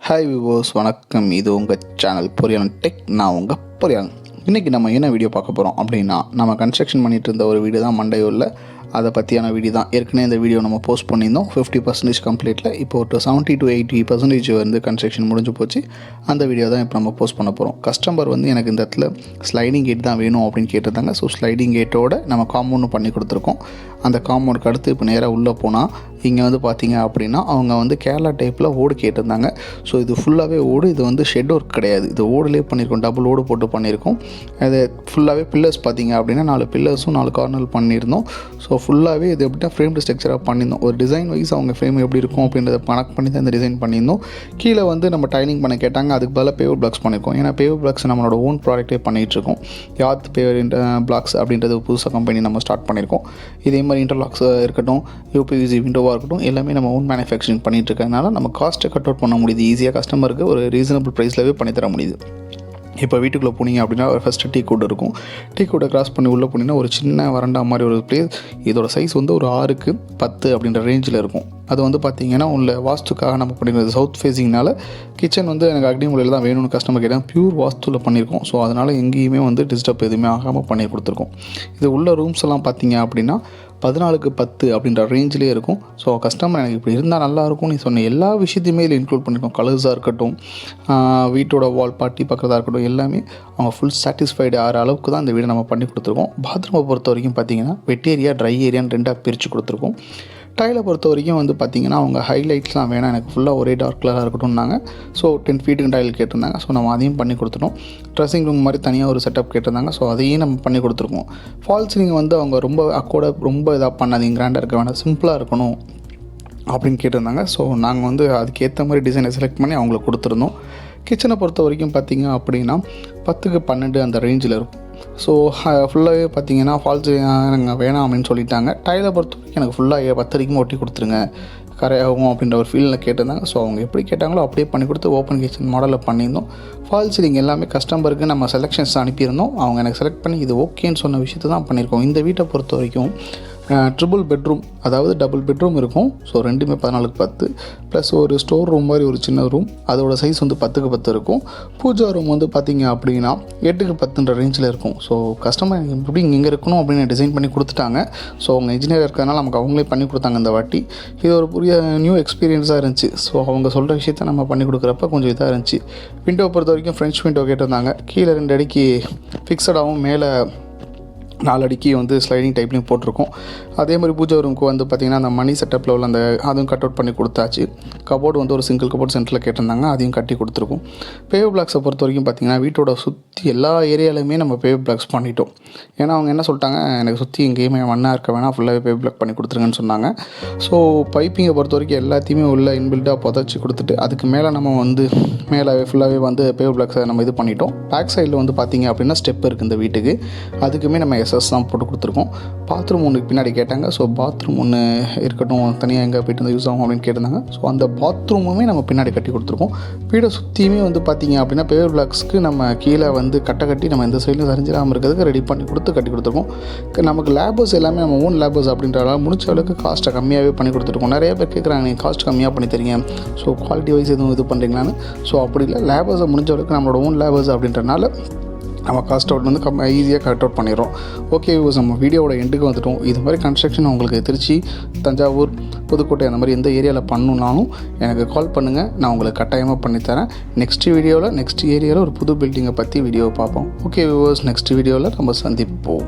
Hi விவோஸ், வணக்கம். இது உங்கள் சேனல் பொரியான் டெக். நான் உங்கள் பொரியான். இன்றைக்கி நம்ம என்ன வீடியோ பார்க்க போகிறோம் அப்படின்னா, நம்ம கன்ஸ்ட்ரக்ஷன் பண்ணிகிட்டு இருந்த ஒரு வீடு தான் மண்டையூரில். அதை பற்றியான வீடியோ தான். ஏற்கனவே இந்த வீடியோ நம்ம போஸ்ட் பண்ணியிருந்தோம். 50% கம்ப்ளீட்டில் இப்போ ஒரு 70 to 80% வந்து கன்ஸ்ட்ரக்ஷன் முடிஞ்சு போச்சு. அந்த வீடியோ தான் இப்போ நம்ம போஸ்ட் பண்ண போகிறோம். கஸ்டமர் வந்து எனக்கு இந்த இடத்துல ஸ்லைடிங் கேட் தான் வேணும் அப்படின்னு கேட்டிருந்தாங்க. ஸோ ஸ்லைடிங் கேட்டோட நம்ம காம்பவுண்டு பண்ணி கொடுத்துருக்கோம். அந்த காம்பவுண்டுக்கு அடுத்து இப்போ நேராக உள்ளே போனால் இங்கே வந்து பார்த்திங்க அப்படின்னா அவங்க வந்து கேரளா டைப்பில் ஓடு கேட்டிருந்தாங்க. ஸோ இது ஃபுல்லாகவே ஓடு. இது வந்து ஷெட் ஒர்க் கிடையாது. இது ஓடுலேயே பண்ணியிருக்கோம். டபுள் ஓடு போட்டு பண்ணியிருக்கோம். அது ஃபுல்லாகவே பில்லர்ஸ் பார்த்திங்க அப்படின்னா 4 பில்லர்ஸும் 4 கார்னர் பண்ணியிருந்தோம். ஸோ ஃபுல்லாகவே இது எப்படின்னா ஃப்ரேம்டு ஸ்ட்ரக்சராக பண்ணியிருந்தோம். ஒரு டிசைன் வைஸ் அவங்க ஃப்ரேம் எப்படி இருக்கும் அப்படின்றத கனெக்ட் பண்ணி தான் இந்த டிசைன் பண்ணியிருந்தோம். கீழே வந்து நம்ம டைலிங் பண்ண கேட்டாங்க. அதுக்கு பதிலாக பேவர் பிளாக்ஸ் பண்ணியிருக்கோம். ஏன்னா பேவர் பிளாக்ஸ் நம்மளோட ஓன் ப்ராடக்ட்டே பண்ணிகிட்ருக்கோம். யாத் பேவர் பிளாக்ஸ் அப்படின்றது புதுசாக கம்பெனி நம்ம ஸ்டார்ட் பண்ணியிருக்கோம். இதே மாதிரி இன்டர்லாக்ஸ் இருக்கட்டும், யூபிவிசி விண்டோவாக இருக்கட்டும், எல்லாமே நம்ம ஓன் மேனுஃபேக்சரிங் பண்ணிகிட்டு இருக்கறனால நம்ம காஸ்ட்டை கட் அவுட் பண்ண முடியுது. ஈஸியாக கஸ்டமருக்கு ஒரு ரீசனபிள் ப்ரைஸ்லவே பண்ணித்தர முடியுது. இப்போ வீட்டுக்குள்ளே போனீங்க அப்படின்னா ஃபஸ்ட்டு டீ கூட் இருக்கும். டீ கூட்டை கிராஸ் பண்ணி உள்ளே போனீங்கன்னா ஒரு சின்ன வரண்டா மாதிரி ஒரு பிளேஸ். இதோட சைஸ் வந்து ஒரு 6x10 அப்படின்ற ரேஞ்சில் இருக்கும். அது வந்து பார்த்திங்கன்னா உள்ள வாஸ்துக்காக நம்ம பண்ணியிருக்கோம். சவுத் ஃபேஸிங்னால கிச்சன் வந்து எனக்கு அக்னி மூலையில் தான் வேணும்னு கஸ்டமர் கேட்டால் பியூர் வாஸ்துவில் பண்ணியிருக்கோம். ஸோ அதனால் எங்கேயுமே வந்து டிஸ்டர்ப் எதுவுமே ஆகாமல் பண்ணி கொடுத்துருக்கோம். இது உள்ள ரூம்ஸ் எல்லாம் பார்த்திங்க அப்படின்னா 14x10 அப்படின்ற ரேஞ்சிலே இருக்கும். ஸோ கஸ்டமர் எனக்கு இப்படி இருந்தால் நல்லாயிருக்கும் நீ சொன்ன எல்லா விஷயத்தையுமே இதில் இன்க்ளூட் பண்ணியிருக்கோம். கலர்ஸாக இருக்கட்டும், வீட்டோட வால் பார்ட்டி பார்க்குறதா இருக்கட்டும், எல்லாமே அவங்க ஃபுல் சாட்டிஸ்ஃபைடு ஆகிற அளவுக்கு தான் இந்த வீடை நம்ம பண்ணி கொடுத்துருக்கோம். பாத்ரூமை பொறுத்த வரைக்கும் பார்த்திங்கன்னா வெட் ஏரியா, ட்ரை ஏரியான்னு 2ஆக பிரித்து கொடுத்துருக்கோம். டைலை பொறுத்த வரைக்கும் வந்து பார்த்திங்கன்னா அவங்க ஹைலைட்ஸ்லாம் வேணாம், எனக்கு ஃபுல்லாக ஒரே டார்க் கலராக இருக்கட்டும்னாங்க. ஸோ 10 ஃபீட்டுக்கு டைல் கேட்டிருந்தாங்க. ஸோ நம்ம அதையும் பண்ணி கொடுத்துட்டோம். ட்ரெஸ்ஸிங் ரூம் மாதிரி தனியாக ஒரு செட்டப் கேட்டிருந்தாங்க. ஸோ அதையும் நம்ம பண்ணி கொடுத்துருக்கோம். ஃபால் சீலிங் வந்து அவங்க ரொம்ப இதாக பண்ணாதீங்க, கிராண்டாக இருக்க வேணாம், சிம்பிளாக இருக்கணும் அப்படின்னு கேட்டிருந்தாங்க. ஸோ நாங்கள் வந்து அதுக்கேற்ற மாதிரி டிசைனை செலக்ட் பண்ணி அவங்களுக்கு கொடுத்துருந்தோம். கிச்சனை பொறுத்த வரைக்கும் பார்த்திங்க அப்படின்னா 10x12 அந்த ரேஞ்சில் இருக்கும். ஸோ ஃபுல்லாகவே பார்த்திங்கன்னா ஃபால்ஸ் எனக்கு வேணாம் அப்படின்னு சொல்லிட்டாங்க. டைலை பொறுத்த வரைக்கும் எனக்கு ஃபுல்லாக 10 வரைக்கும் ஒட்டி கொடுத்துருங்க, கரையாகும் அப்படின்ற ஒரு ஃபீலில் கேட்டிருந்தாங்க. ஸோ அவங்க எப்படி கேட்டாங்களோ அப்படியே பண்ணி கொடுத்து ஓப்பன் கிச்சன் மாடலில் பண்ணியிருந்தோம். ஃபால் சீலிங் எல்லாமே கஸ்டமருக்கு நம்ம செலெக்ஷன்ஸ் அனுப்பியிருந்தோம். அவங்க எனக்கு செலக்ட் பண்ணி இது ஓகேன்னு சொன்ன விஷயத்தை தான் பண்ணியிருக்கோம். இந்த வீட்டை பொறுத்த வரைக்கும் ட்ரிபிள் பெட்ரூம், அதாவது டபுள் பெட்ரூம் இருக்கும். ஸோ ரெண்டுமே 14x10 ப்ளஸ் ஒரு ஸ்டோர் ரூம் மாதிரி ஒரு சின்ன ரூம். அதோட சைஸ் வந்து 10x10 இருக்கும். பூஜா ரூம் வந்து பார்த்திங்க அப்படின்னா 8x10 ரேஞ்சில் இருக்கும். ஸோ கஸ்டமர் எப்படி இங்கே இருக்கணும் அப்படின்னு டிசைன் பண்ணி கொடுத்துட்டாங்க. ஸோ அவங்க இன்ஜினியர் இருக்கிறதுனால நமக்கு அவங்களே பண்ணி கொடுத்தாங்க இந்த வாட்டி. இது ஒரு புதிய நியூ எக்ஸ்பீரியன்ஸாக இருந்துச்சு. ஸோ அவங்க சொல்கிற விஷயத்த நம்ம பண்ணி கொடுக்குறப்ப கொஞ்சம் இதாக இருந்துச்சு. விண்டோ பொறுத்த வரைக்கும் ஃப்ரெஞ்ச் விண்டோ கேட்டிருந்தாங்க. கீழே 2 அடிக்கு ஃபிக்ஸடாகவும் மேலே 4 அடிக்கு வந்து ஸ்லைடிங் டைப்லையும் போட்டிருக்கோம். அதே மாதிரி பூஜா ரூமுக்கு வந்து பார்த்திங்கன்னா அந்த மணி செட்டப்பில் உள்ள அந்த அதுவும் கட் அவுட் பண்ணி கொடுத்தாச்சு. கபோர்டு வந்து ஒரு சிங்கிள் கபோர்ட் சென்டரில் கேட்டிருந்தாங்க, அதையும் கட்டி கொடுத்துருக்கோம். பேவ் பிளாக்ஸை பொறுத்த வரைக்கும் பார்த்திங்கன்னா வீட்டோட சுற்றி எல்லா ஏரியாலையுமே நம்ம பேவ் பிளாக்ஸ் பண்ணிட்டோம். ஏன்னா அவங்க என்ன சொல்லிட்டாங்க, எனக்கு சுற்றி எங்கேயுமே மண்ணாக இருக்க வேணாம், ஃபுல்லாகவே பேவ் பிளாக் பண்ணி கொடுத்துருங்கன்னு சொன்னாங்க. ஸோ பைப்பிங்கை பொறுத்த வரைக்கும் எல்லாத்தையுமே உள்ள இன்பில்டாக புதைச்சி கொடுத்துட்டு அதுக்கு மேலே நம்ம வந்து மேலே ஃபுல்லாகவே வந்து பேவ் பிளாக்ஸை நம்ம இது பண்ணிட்டோம். பேக் சைடில் வந்து பார்த்திங்க அப்படின்னா ஸ்டெப் இருக்குது இந்த வீட்டுக்கு. அதுக்குமே நம்ம எஸ்எஸ் தான் போட்டு கொடுத்துருக்கோம். பாத்ரூம் ஒன்றுக்கு பின்னாடி கேட்டாங்க. ஸோ பாத்ரூம் ஒன்று இருக்கட்டும், தனியாக எங்கே போய்ட்டு வந்து யூஸ் ஆகும் அப்படின்னு கேட்டிருந்தாங்க. ஸோ அந்த பாத்ரூமுமே நம்ம பின்னாடி கட்டி கொடுத்துருக்கோம். வீடை சுற்றியுமே வந்து பார்த்திங்க அப்படின்னா பேவர் பிளாக்ஸ்க்கு நம்ம கீழே வந்து கட்டி நம்ம இந்த சைடில் சரிஞ்சிடாமல் இருக்கிறதுக்கு ரெடி பண்ணி கட்டி கொடுத்துருக்கோம். நமக்கு லேபர்ஸ் எல்லாமே நம்ம ஓன் லேபர்ஸ் அப்படின்றதால முடிச்ச அளவுக்கு காஸ்ட்டை கம்மியாகவே பண்ணி கொடுத்துருக்கோம். நிறைய பேர் கேட்குறாங்க, நீங்கள் காஸ்ட் கம்மியாக பண்ணி தரீங்க, ஸோ குவாலிட்டி வைஸ் எதுவும் இது பண்ணுறீங்களான்னு. ஸோ அப்படி இல்லை, லேபர்ஸை முடிஞ்ச அளவுக்கு நம்மளோட ஓன் லேபர்ஸ் அப்படின்றனால நம்ம காஸ்ட் அவுட் வந்து ஈஸியாக கட் அவுட் பண்ணிடுறோம். ஓகே, நம்ம வீடியோவோட எண்டுக்கு வந்துட்டோம். இது மாதிரி கன்ஸ்ட்ரக்ஷன் உங்களுக்கு திருச்சி, தஞ்சாவூர், புதுக்கோட்டை அந்த மாதிரி எந்த ஏரியாவில் பண்ணணுன்னாலும் எனக்கு கால் பண்ணுங்கள். நான் உங்களுக்கு கட்டாயமாக பண்ணித்தரேன். நெக்ஸ்ட் ஏரியாவில் ஒரு புது பில்டிங்கை பற்றி வீடியோ பார்ப்போம். ஓகே வியூவர்ஸ், நெக்ஸ்ட் வீடியோவில் நம்ம சந்திப்போம்.